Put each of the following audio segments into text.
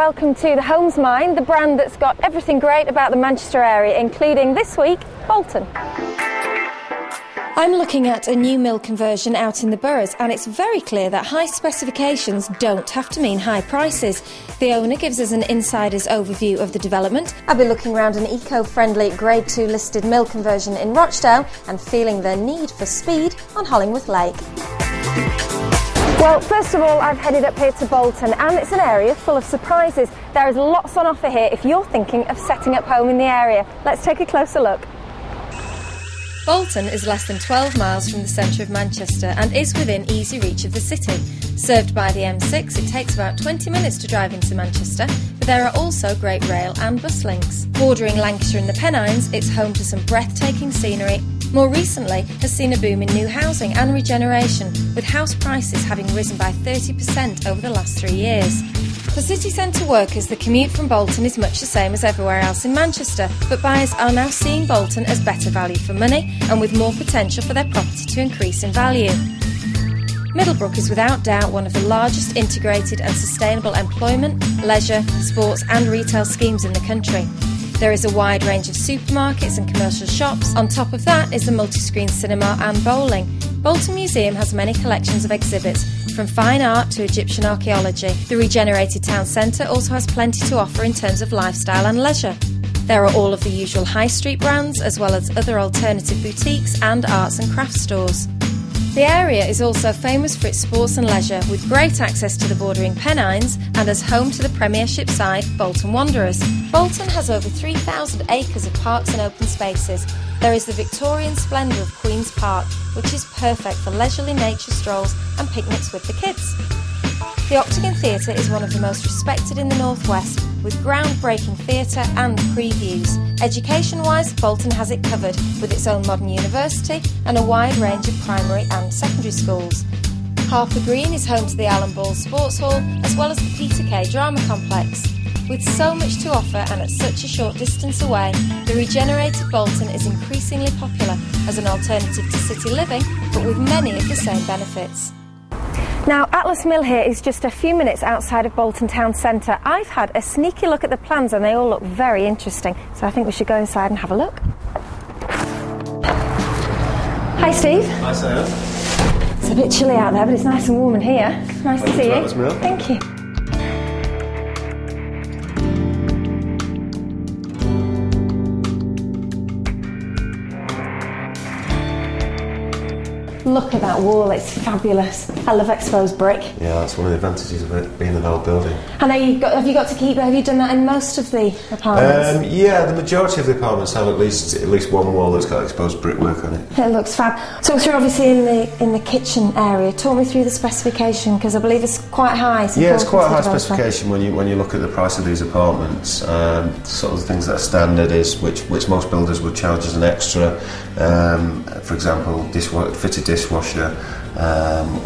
welcome to the Homesmine, the brand that's got everything great about the Manchester area, including this week, Bolton. I'm looking at a new mill conversion out in the boroughs, and it's very clear that high specifications don't have to mean high prices. The owner gives us an insider's overview of the development. I'll be looking around an eco-friendly Grade 2 listed mill conversion in Rochdale and feeling the need for speed on Hollingworth Lake. Well, first of all, I've headed up here to Bolton, and it's an area full of surprises. There is lots on offer here if you're thinking of setting up home in the area. Let's take a closer look. Bolton is less than 12 miles from the centre of Manchester and is within easy reach of the city. Served by the M6, it takes about 20 minutes to drive into Manchester, but there are also great rail and bus links. Bordering Lancashire and the Pennines, it's home to some breathtaking scenery. More recently has seen a boom in new housing and regeneration, with house prices having risen by 30% over the last 3 years. For city centre workers, the commute from Bolton is much the same as everywhere else in Manchester, but buyers are now seeing Bolton as better value for money and with more potential for their property to increase in value. Littleborough is without doubt one of the largest integrated and sustainable employment, leisure, sports and retail schemes in the country. There is a wide range of supermarkets and commercial shops. On top of that is the multi-screen cinema and bowling. Bolton Museum has many collections of exhibits, from fine art to Egyptian archaeology. The regenerated town centre also has plenty to offer in terms of lifestyle and leisure. There are all of the usual high street brands, as well as other alternative boutiques and arts and crafts stores. The area is also famous for its sports and leisure, with great access to the bordering Pennines and as home to the Premiership side, Bolton Wanderers. Bolton has over 3,000 acres of parks and open spaces. There is the Victorian splendour of Queen's Park, which is perfect for leisurely nature strolls and picnics with the kids. The Octagon Theatre is one of the most respected in the North West, with groundbreaking theatre and previews. Education-wise, Bolton has it covered, with its own modern university and a wide range of primary and secondary schools. Harper Green is home to the Allen Ball Sports Hall, as well as the Peter Kay Drama Complex. With so much to offer and at such a short distance away, the regenerated Bolton is increasingly popular as an alternative to city living, but with many of the same benefits. Now, Atlas Mill here is just a few minutes outside of Bolton town centre. I've had a sneaky look at the plans and they all look very interesting, so I think we should go inside and have a look. Hi Steve. Hi Sian. It's a bit chilly out there, but it's nice and warm in here. Nice to see you. Atlas Mill. Thank you. Look at that wall, it's fabulous. I love exposed brick. Yeah, that's one of the advantages of it being an old building. I know have you got to keep it? Have you done that in most of the apartments? Yeah, the majority of the apartments have at least one wall that's got exposed brickwork on it. It looks fab. So you're obviously in the kitchen area. Talk me through the specification, because I believe it's quite high. Yeah, it's quite a high specification when you look at the price of these apartments. Sort of the things that are standard is which most builders would charge as an extra. For example, fitted dishwasher,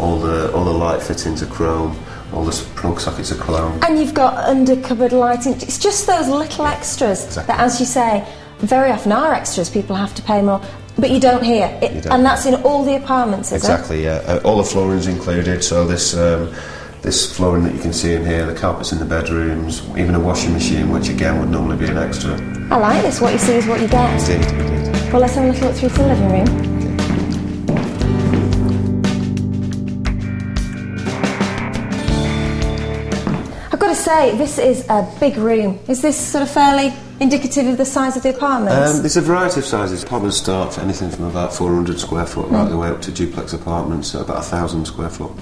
all the light fittings are chrome, all the plug sockets are chrome. And you've got under cupboard lighting. It's just those little extras exactly. That, as you say, very often are extras. People have to pay more, but you don't here. And that's in all the apartments, is exactly, it? Exactly, yeah. All the flooring's included. So this flooring that you can see in here, the carpets in the bedrooms, even a washing machine, which again would normally be an extra. I like this. What you see is what you get. Indeed. Well, let's have a little look through to the living room. I've got to say, this is a big room. Is this sort of fairly indicative of the size of the apartments? There's a variety of sizes. Apartments start for anything from about 400 square foot right the way up to duplex apartments at about 1,000 square foot.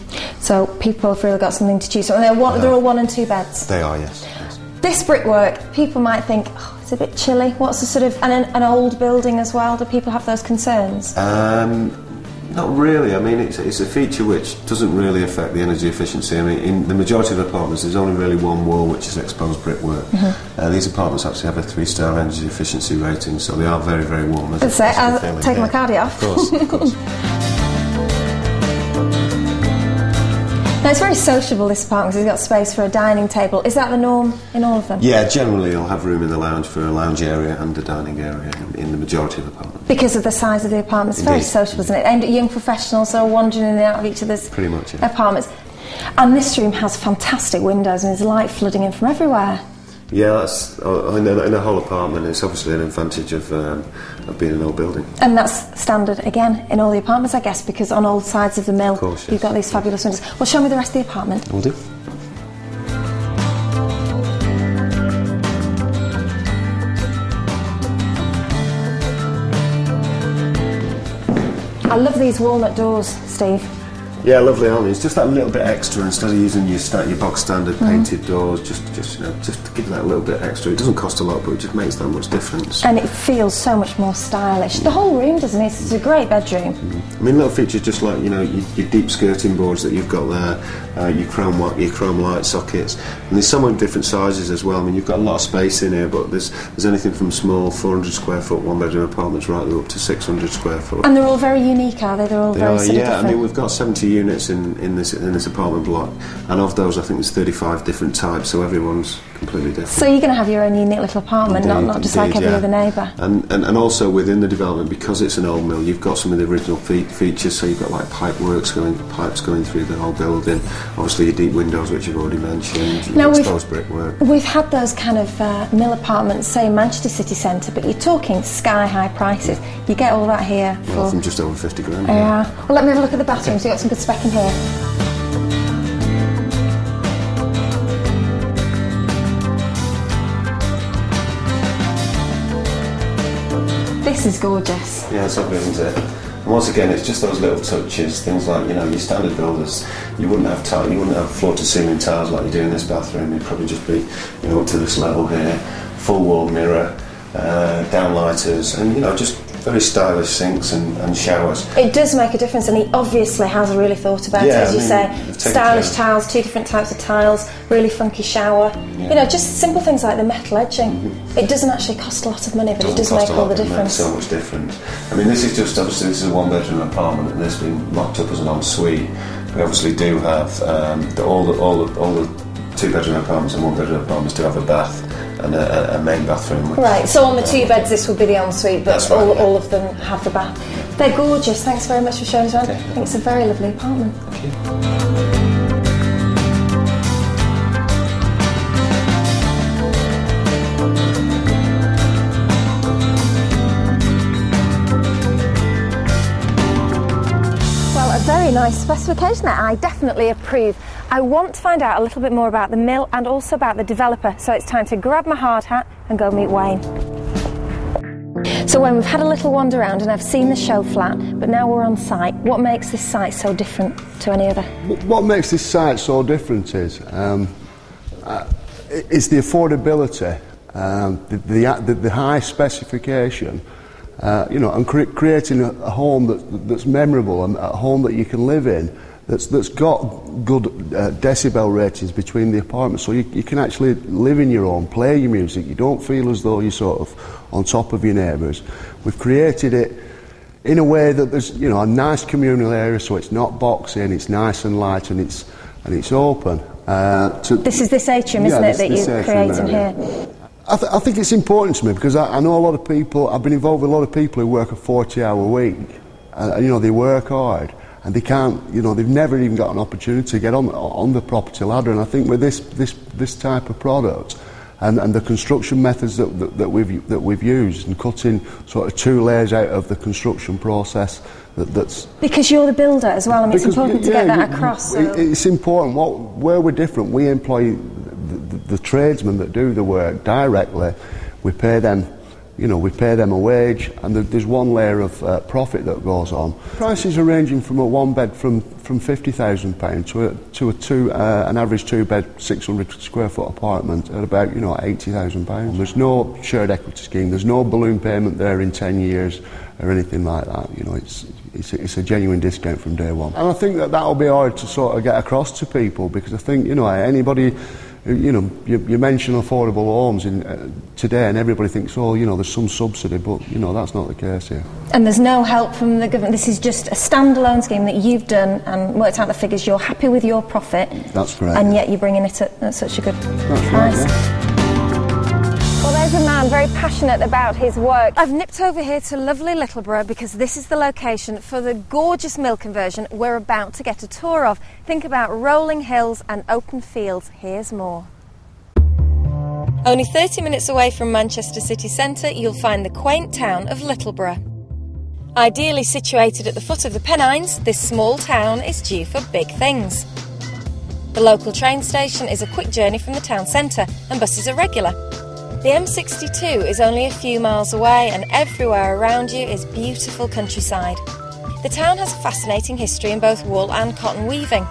So people have really got something to choose from. They're all 1 and 2 beds? They are, yes. This brickwork, people might think, oh, it's a bit chilly. What's the sort of... And an old building as well, do people have those concerns? Not really. I mean, it's a feature which doesn't really affect the energy efficiency. I mean, in the majority of apartments, there's only really one wall which is exposed brickwork. These apartments actually have a 3-star energy efficiency rating, so they are very, very warm. That's it. I'll take my cardi off. Of course, of course. Now, it's very sociable, this apartment, because it's got space for a dining table. Is that the norm in all of them? Yeah, generally you'll have room in the lounge for a lounge area and a dining area in the majority of apartments. Because of the size of the apartments. It's very sociable, isn't it? Aimed at young professionals who are wandering in and out of each other's pretty much, yeah. apartments. And this room has fantastic windows and there's light flooding in from everywhere. Yeah, that's, in a whole apartment, it's obviously an advantage of being an old building. And that's standard, again, in all the apartments, I guess, because on all sides of the mill, of course, yes. You've got these fabulous windows. Well, show me the rest of the apartment. Will do. I love these walnut doors, Steve. Yeah, lovely, aren't they? It's just that little bit extra instead of using your bog standard painted doors. Just to give that a little bit extra. It doesn't cost a lot, but it just makes that much difference. And it feels so much more stylish. The whole room, doesn't it? It's a great bedroom. I mean, little features just like your deep skirting boards that you've got there, your chrome light sockets, and there's so many different sizes as well. I mean, you've got a lot of space in here, but there's anything from small 400 square foot one bedroom apartments right up to 600 square foot. And they're all very unique, are they? They're all very sort of different. I mean, we've got 70 units in this apartment block, and of those I think there's 35 different types, so everyone's completely different. So you're going to have your own unique little apartment, not just like every other neighbour. And also within the development, because it's an old mill, you've got some of the original features, so you've got like pipes going through the whole building, obviously your deep windows which you've already mentioned, now exposed brickwork. We've had those kind of mill apartments, say in Manchester city centre, but you're talking sky high prices. You get all that here for from just over 50 grand. Yeah. Well, let me have a look at the bathrooms. You've got some good spec in here. This is gorgeous. Yeah, it's lovely, isn't it? And once again, it's just those little touches, things like, your standard builders, you wouldn't have floor-to-ceiling tiles like you do in this bathroom. You'd probably just be, up to this level here, full wall mirror, downlighters, and just very stylish sinks and showers. It does make a difference, and he obviously has really thought about it, as you say. Stylish tiles, 2 different types of tiles, really funky shower. Yeah. Just simple things like the metal edging. It doesn't actually cost a lot of money, but it does make all the difference. It makes so much difference. I mean, this is just, obviously, this is a one-bedroom apartment, and this has been locked up as an ensuite. We obviously do have all the 2-bedroom apartments and 1-bedroom apartments do have a bath and a main bathroom. Right, so on the 2 beds this would be the ensuite, but all of them have the bath. Yeah. They're gorgeous. Thanks very much for showing us around. I think it's a very lovely apartment. Thank you. Very nice specification that I definitely approve. I want to find out a little bit more about the mill and also about the developer, so it's time to grab my hard hat and go meet Wayne. So Wayne, we've had a little wander around and I've seen the show flat, but now we're on site. What makes this site so different to any other? What makes this site so different is it's the affordability, the high specification. And creating a home that's memorable and a home that you can live in, that's got good decibel ratings between the apartments, so you can actually live in your own, play your music. You don't feel as though you're sort of on top of your neighbours. We've created it in a way that there's a nice communal area, so it's not boxy, it's nice and light, and it's open. This is this atrium, isn't it, that you're creating here? I think it's important to me because I know a lot of people. I've been involved with a lot of people who work a 40-hour week, and they work hard, and they can't. They've never even got an opportunity to get on the property ladder. And I think with this type of product, and the construction methods that we've used, and cutting sort of 2 layers out of the construction process. That's because you're the builder as well. I mean, it's important to get that across. So. It's important. Where we're different, we employ the tradesmen that do the work directly. We pay them, we pay them a wage, and there's 1 layer of profit that goes on. Prices are ranging from a 1-bed from £50,000 to an average 2-bed 600 square foot apartment at about £80,000. There's no shared equity scheme. There's no balloon payment there in 10 years or anything like that. It's a genuine discount from day one. And I think that'll be hard to sort of get across to people, because I think anybody. You mention affordable homes today, and everybody thinks, there's some subsidy, but that's not the case here. And there's no help from the government. This is just a standalone scheme that you've done and worked out the figures. You're happy with your profit. That's correct. And yet you're bringing it at such a good price. Right, yeah. Well, there's a man very passionate about his work. I've nipped over here to lovely Littleborough because this is the location for the gorgeous mill conversion we're about to get a tour of. Think about rolling hills and open fields. Here's more. Only 30 minutes away from Manchester city centre, you'll find the quaint town of Littleborough. Ideally situated at the foot of the Pennines, this small town is due for big things. The local train station is a quick journey from the town centre and buses are regular. The M62 is only a few miles away and everywhere around you is beautiful countryside. The town has a fascinating history in both wool and cotton weaving.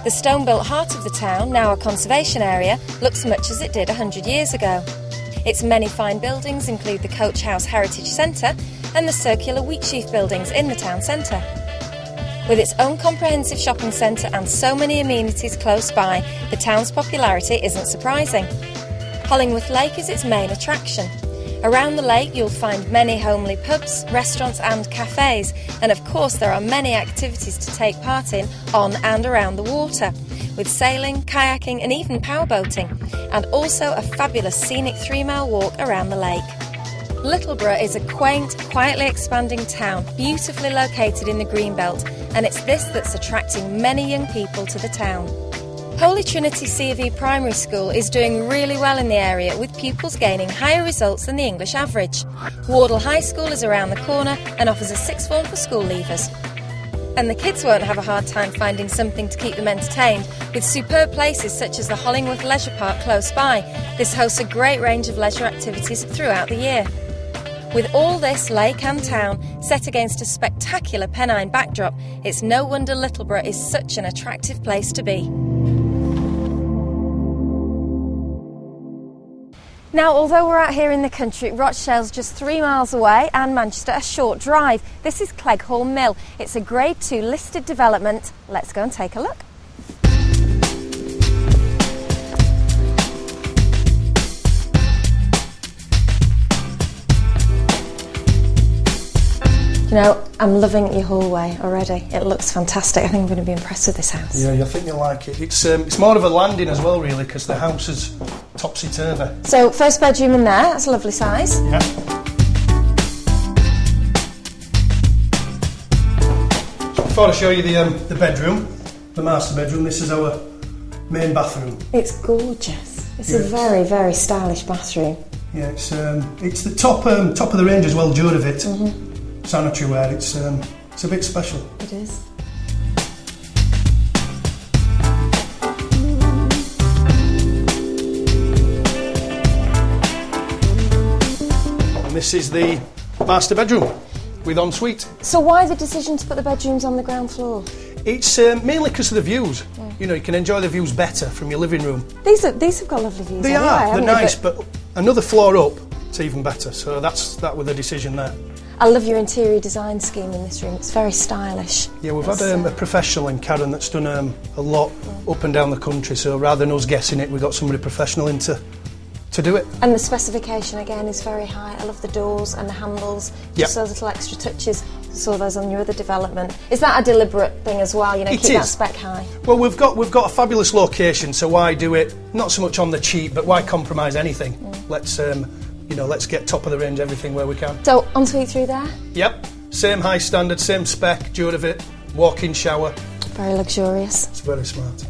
The stone-built heart of the town, now a conservation area, looks much as it did 100 years ago. Its many fine buildings include the Coach House Heritage Centre and the circular wheat sheaf buildings in the town centre. With its own comprehensive shopping centre and so many amenities close by, the town's popularity isn't surprising. Hollingworth Lake is its main attraction. Around the lake you'll find many homely pubs, restaurants and cafes, and of course there are many activities to take part in on and around the water, with sailing, kayaking and even powerboating, and also a fabulous scenic 3-mile walk around the lake. Littleborough is a quaint, quietly expanding town, beautifully located in the Greenbelt, and it's this that's attracting many young people to the town. Holy Trinity C of E Primary School is doing really well in the area, with pupils gaining higher results than the English average. Wardle High School is around the corner and offers a sixth form for school leavers. And the kids won't have a hard time finding something to keep them entertained, with superb places such as the Hollingworth Leisure Park close by. This hosts a great range of leisure activities throughout the year. With all this lake and town set against a spectacular Pennine backdrop, it's no wonder Littleborough is such an attractive place to be. Now, although we're out here in the country, Rochdale's just 3 miles away and Manchester a short drive. This is Craghorn Mill. It's a Grade 2 listed development. Let's go and take a look. You know, I'm loving your hallway already. It looks fantastic. I think I'm going to be impressed with this house. Yeah, I think you'll like it. It's more of a landing as well, really, because the house is topsy-turvy. So, first bedroom in there. That's a lovely size. Yeah. So before I show you the bedroom, the master bedroom, this is our main bathroom. It's gorgeous. It's a very, very stylish bathroom. Yeah, it's the top of the range as well, Duravit. Mm-hmm. Sanitary ware, it's a bit special. It is. And this is the master bedroom with ensuite. So why the decision to put the bedrooms on the ground floor? It's mainly because of the views. Yeah. You know, you can enjoy the views better from your living room. These have got lovely views. They are, they're nice, but another floor up, it's even better. So that was the decision there. I love your interior design scheme in this room. It's very stylish. Yeah, we've had a professional in Karen that's done a lot up and down the country, so rather than us guessing it, we got somebody professional in to do it. And the specification again is very high. I love the doors and the handles, just those little extra touches. I saw those on your other development. Is that a deliberate thing as well, you know, keep that spec high? Well, we've got a fabulous location, so why do it not so much on the cheap, but why compromise anything? Let's get top of the range everything where we can. So, ensuite through there? Yep, same high standard, same spec, Duravit, walk-in shower. Very luxurious. It's very smart.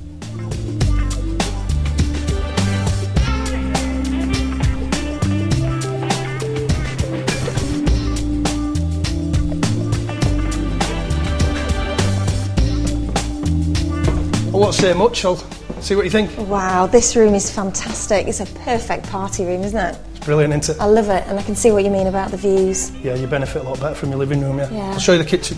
I won't say much, I'll see what you think. Wow, this room is fantastic. It's a perfect party room, isn't it? Brilliant, isn't it? I love it, and I can see what you mean about the views. Yeah, you benefit a lot better from your living room, yeah. I'll show you the kitchen.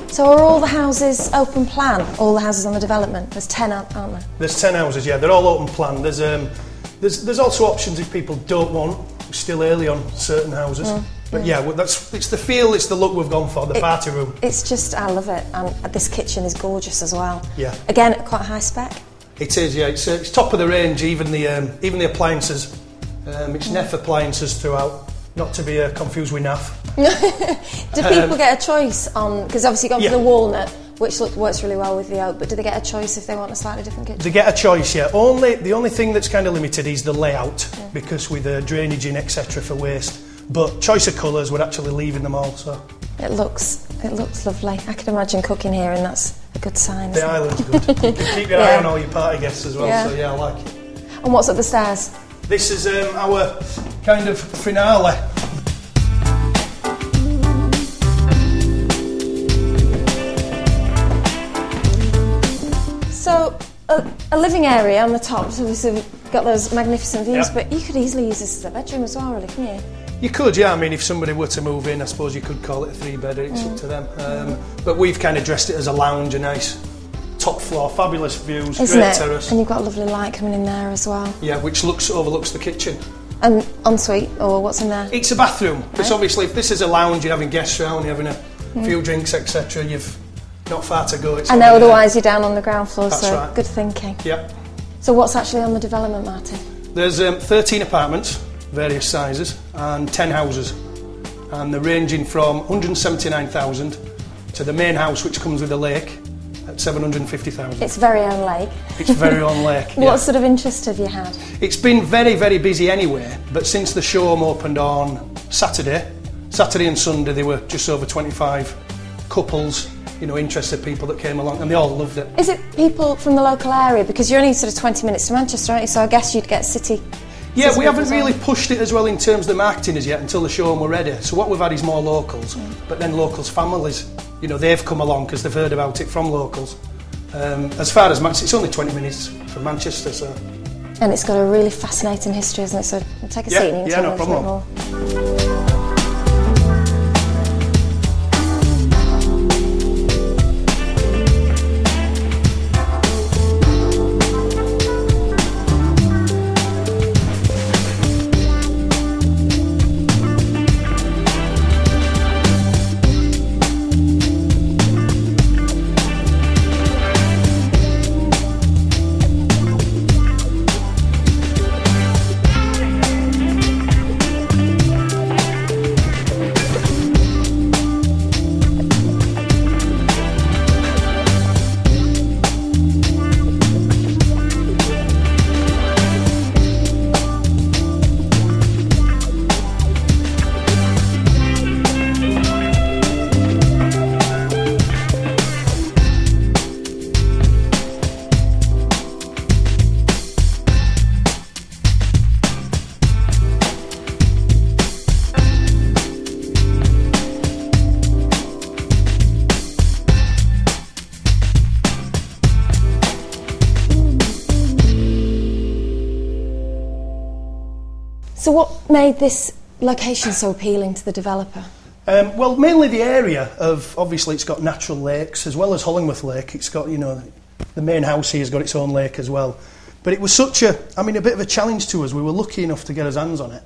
So are all the houses open plan? All the houses on the development? There's 10, aren't there? There's 10 houses, yeah. They're all open plan. There's also options if people don't want. We're still early on certain houses. But yeah, it's the feel, it's the look we've gone for, the party room. It's just, I love it. And this kitchen is gorgeous as well. Yeah. Again, quite high spec. It is, yeah. It's top of the range, even the appliances. It's NEF appliances throughout, not to be confused with NAF. Do people get a choice on, because obviously you've gone for the walnut, which works really well with the oak, but do they get a choice if they want a slightly different kitchen? They get a choice, yeah. The only thing that's kind of limited is the layout, because with drainage in, etc. for waste. But choice of colours, we're actually leaving them all, so... It looks lovely. I can imagine cooking here, and that's a good sign. The island's good. You can keep your eye on all your party guests as well, so yeah, I like it. And what's up the stairs? This is our kind of finale. So, a living area on the top, so we've got those magnificent views, but you could easily use this as a bedroom as well, really, couldn't you? You could, yeah. I mean, if somebody were to move in, I suppose you could call it a 3-bedder, it's up to them. But we've kind of dressed it as a lounge, a nice top floor, fabulous views, great terrace. And you've got a lovely light coming in there as well. Yeah, which overlooks the kitchen. And ensuite, or what's in there? It's a bathroom, because obviously if this is a lounge, you're having guests around, you're having a few drinks, etc., you've not far to go. I know, otherwise you're down on the ground floor, That's so right. Good thinking. Yeah. So what's actually on the development, Martin? There's 13 apartments, various sizes, and 10 houses. And they're ranging from 179,000 to the main house, which comes with a lake, at 750,000. It's very own lake. It's very own lake. What sort of interest have you had? It's been very, very busy anyway, but since the showroom opened on Saturday and Sunday, there were just over 25 couples, interested people that came along, and they all loved it. Is it people from the local area? Because you're only sort of 20 minutes to Manchester, aren't you? So I guess you'd get city... Yeah, we haven't really pushed it as well in terms of the marketing as yet until the showroom were ready. So what we've had is more locals, but then locals' families, they've come along because they've heard about it from locals. As far as Manchester, it's only 20 minutes from Manchester, so... And it's got a really fascinating history, isn't it? So take a seat and you can tell me a little bit more. So what made this location so appealing to the developer? Well, mainly the area of, obviously it's got natural lakes, as well as Hollingworth Lake. It's got, the main house here has got its own lake as well. But it was such a bit of a challenge to us. We were lucky enough to get our hands on it.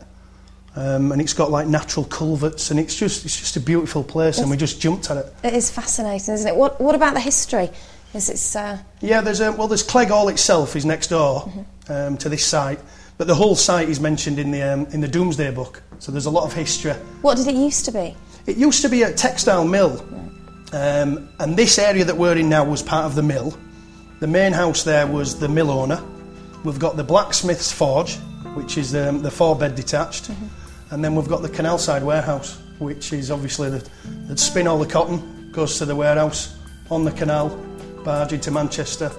And it's got like natural culverts, and it's just a beautiful place, and we just jumped at it. It is fascinating, isn't it? What about the history? Yeah, there's Craghorn itself is next door to this site, but the whole site is mentioned in the Domesday Book. So there's a lot of history. What did it used to be? It used to be a textile mill, and this area that we're in now was part of the mill. The main house there was the mill owner. We've got the blacksmith's forge, which is the 4-bed detached, and then we've got the canal side warehouse, which is obviously that spin all the cotton, goes to the warehouse on the canal, barge into Manchester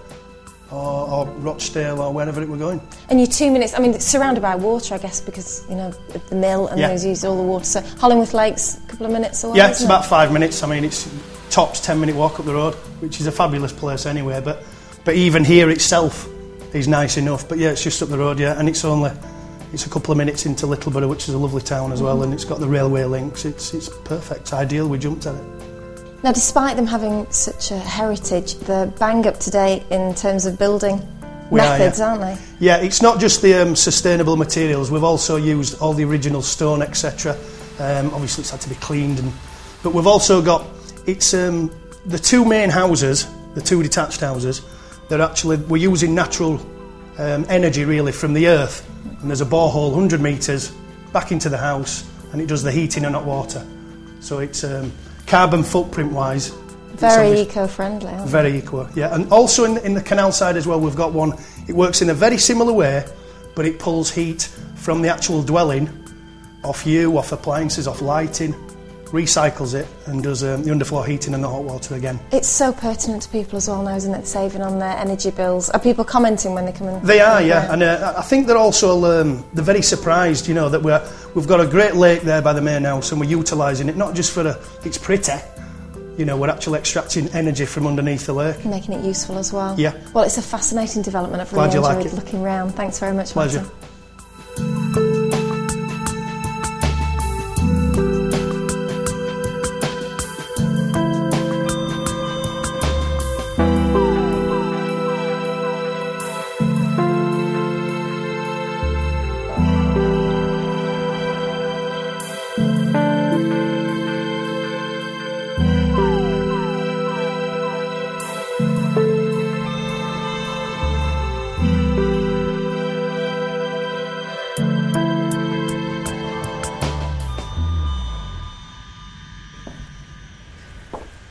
or Rochdale or wherever it were going. And you're 2 minutes, it's surrounded by water, I guess, because, the mill and those use all the water. So Hollingworth Lake's a couple of minutes away, Yeah, it's about 5 minutes. It's tops 10-minute walk up the road, which is a fabulous place anyway, but even here itself is nice enough. But yeah, it's just up the road, and it's a couple of minutes into Littleborough, which is a lovely town as well, and it's got the railway links. It's perfect, it's ideal. We jumped at it. Now, despite them having such a heritage, they're bang up to date in terms of building methods, aren't they? Yeah, it's not just the sustainable materials. We've also used all the original stone, etc. Obviously, it's had to be cleaned, but we've also got the two main houses, the two detached houses. We're using natural energy really from the earth, and there's a borehole 100 metres back into the house, and it does the heating and hot water. So it's carbon footprint wise, Very eco-friendly, aren't very eco, yeah. And also in the canal side as well, we've got one. It works in a very similar way, but it pulls heat from the actual dwelling off you, off appliances, off lighting, recycles it and does the underfloor heating and the hot water again. It's so pertinent to people as well now, isn't it, saving on their energy bills? Are people commenting when they come in? They are, yeah, and I think they're also they're very surprised, you know, that we've got a great lake there by the main house and we're utilising it, not just for it's pretty, you know, we're actually extracting energy from underneath the lake. Making it useful as well. Yeah. Well, it's a fascinating development. I've really enjoyed looking round. Thanks very much, Pleasure. Martin.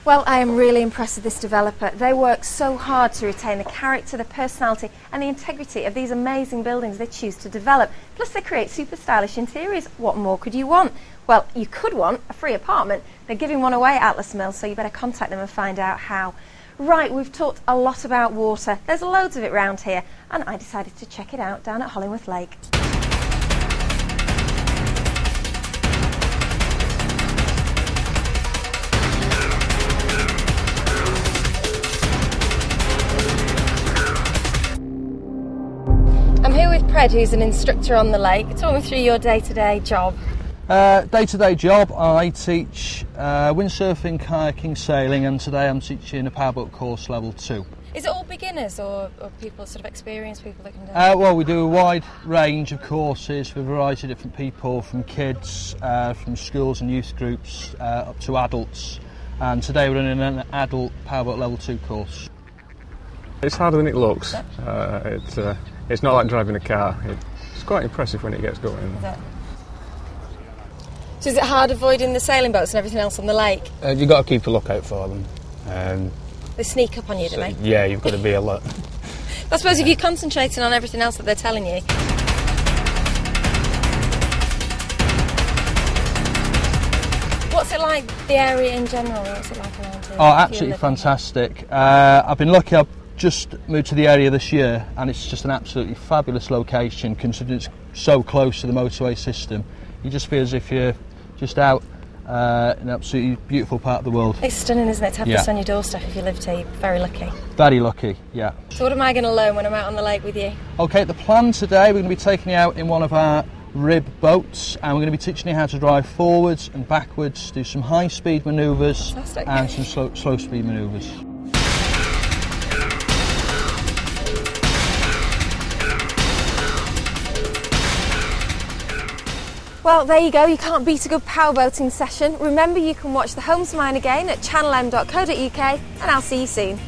Well, I am really impressed with this developer. They work so hard to retain the character, the personality and the integrity of these amazing buildings they choose to develop. Plus they create super stylish interiors. What more could you want? Well, you could want a free apartment. They're giving one away at Atlas Mill, so you better contact them and find out how. Right, we've talked a lot about water. There's loads of it round here, and I decided to check it out down at Hollingworth Lake. I'm here with Pred, who's an instructor on the lake. Talk me through your day-to-day job. Day-to-day job, I teach windsurfing, kayaking, sailing, and today I'm teaching a powerboat course level 2. Is it all beginners or people, sort of experienced people that can do it? Well, we do a wide range of courses for a variety of different people, from kids, from schools and youth groups, up to adults. And today we're running an adult powerboat level 2 course. It's harder than it looks. It's not like driving a car. It's quite impressive when it gets going. Is it? So is it hard avoiding the sailing boats and everything else on the lake? You've got to keep a lookout for them. They sneak up on you, don't they? Yeah, you've got to be alert. I suppose if you're concentrating on everything else that they're telling you. What's it like, the area in general? What's it like around here? Oh, absolutely fantastic. I've been lucky. I've just moved to the area this year, and it's just an absolutely fabulous location considering it's so close to the motorway system. You just feel as if you're just out in an absolutely beautiful part of the world. It's stunning, isn't it, to have this on your doorstep if you lived here? You're very lucky. Very lucky, yeah. So what am I going to learn when I'm out on the lake with you? Okay, the plan today, we're going to be taking you out in one of our rib boats, and we're going to be teaching you how to drive forwards and backwards, do some high-speed manoeuvres and some slow-speed manoeuvres. Well, there you go. You can't beat a good powerboating session. Remember, you can watch the Homesmine again at channelm.co.uk, and I'll see you soon.